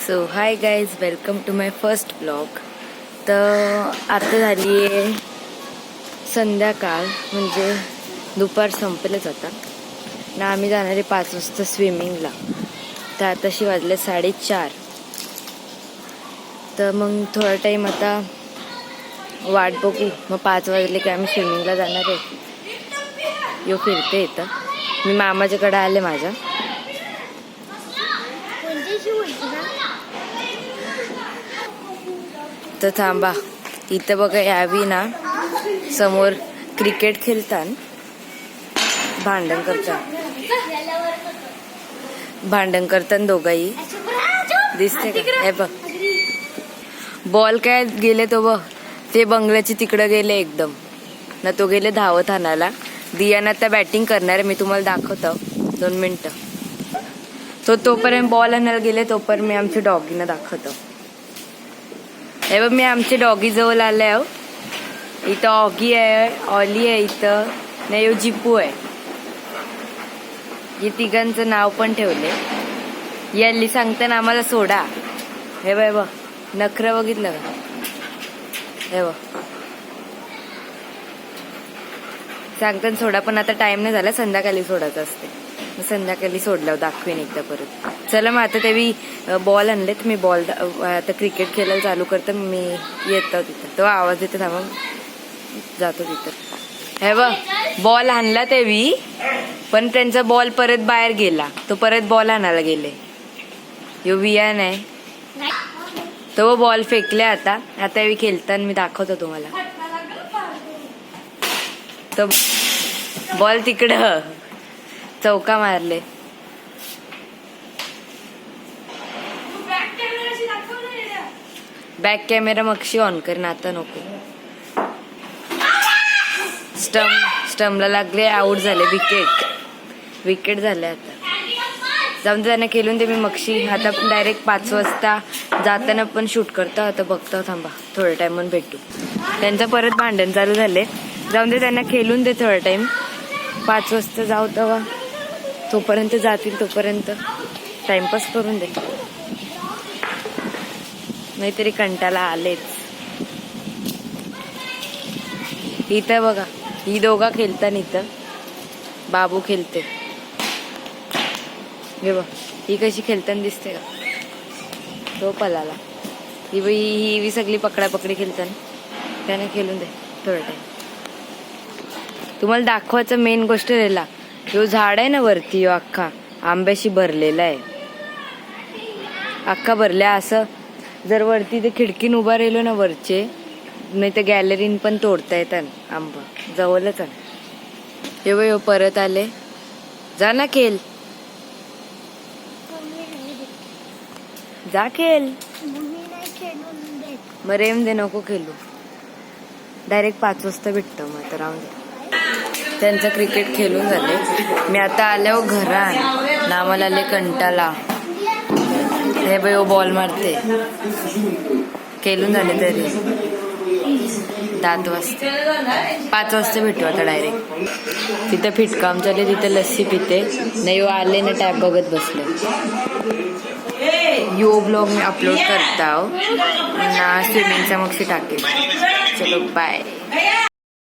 So hi guys, welcome to my first blog. तर आता झाली आहे संध्याकाळ, म्हणजे दुपार संपलेच आता ना. आम्ही जाणार आहे 5 वाजता स्विमिंगला. तर आताशी वाजले 4:30. तर मग थोडा टाईम आता वाट बघू. मग 5 वाजले की आम्ही स्विमिंगला जाणार आहे. यो फिरते इथं. मी मामाच्याकडे आले माझ्या. तर थांबा, इथं बघा यावी ना, समोर क्रिकेट खेळतात, भांडण करतात दोघाही. दिसते का? हे बघ, बॉल काय गेले तो बघ, ते बंगल्याची तिकडं गेले एकदम ना. तो गेले धावत आणायला. दियाना आता बॅटिंग करणार आहे, मी तुम्हाला दाखवतो 2 मिनिटं. तोपर्यंत बॉल आणायला गेले, तोपर्यंत मी आमच्या डॉगीना दाखवतो. हे बघ, मी आमच्या डॉगी जवळ आले आहो. इथं ऑगी आहे, ऑली आहे, इथं नाही जिपू आहे. हे तिघांचं नाव पण ठेवले. याली सांगताना आम्हाला सोडा. हे बाय बघ, नखरं बघितलं का? हे बघ, सांगताना सोडा, पण आता टाइम नाही झाला. संध्याकाळी सोडायचं असते. संध्याकाळी सोडल्यावर दाखवेन एकदा परत. चला मग आता तेवी बॉल आणलेत. मी बॉल आता क्रिकेट खेळायला चालू करतो. मी येतो तिथं, तो आवाज येतो, थांबा जातो तिथं. हे बघ, बॉल आणला तेवी, पण त्यांचा बॉल परत बाहेर गेला. तो परत बॉल आणायला गेले. यो वियान आहे, तो बॉल फेकले. आता खेळताना मी दाखवतो तुम्हाला. तो बॉल तिकडं चौका मारले. बॅक कॅमेरा मगशी ऑन कर ना, आता नको. स्टंपला लागले, आउट झाले. विकेट झाले. आता जाऊन त्यांना खेळून दे. मी मगशी आता डायरेक्ट 5 वाजता जाताना पण शूट करतो. आता बघतो, थांबा थोडा टाइम म्हणून भेटू. त्यांचं परत भांडण चालू झाले. जाऊन दे, त्यांना खेळून दे थोडा टाइम. 5 वाजता जाऊ तेव्हा, तोपर्यंत जातील, तोपर्यंत टाइमपास करून दे. नाहीतरी कंटाळा आलेच. इथं बघा, ही दोघा खेळतात. इथं बाबू खेळते. हे बघ, ही कशी खेळताना दिसते का? तो पलाला. ही सगळी पकडापकडी खेळताना. त्याने खेळून दे थोडा टाइम. तुम्हाला दाखवायचं मेन गोष्ट राहिला, यो झाड आहे ना वरती, यो अख्खा आंब्याशी भरलेला आहे. अख्खा भरल्या. असं जर वरती ते खिडकीन उभा राहिलो ना वरचे, नाही तर गॅलरीन पण तोडता येतात आंबा. जवळच आहे. यो परत आले. जा ना खेळ, जा खेळ. मग रेम दे, नको खेळू. डायरेक्ट 5 वाजता भेटतो. मग आता राहून दे. त्यांचं क्रिकेट खेळून झाले. मी आता आल्यावर घरात ना, मला आले कंटाळा. हे बाई, बॉल मारते. खेळून झाले तरी 7 वाजता. 5 वाजता भेटू आता डायरेक्ट. तिथं फिटकाम चालले, तिथं लस्सी पिते. नाही आले ना, टॅब बघत बसले. यो ब्लॉग मी अपलोड करता ना, स्विमिंगचा मग टाकेल. चलो बाय.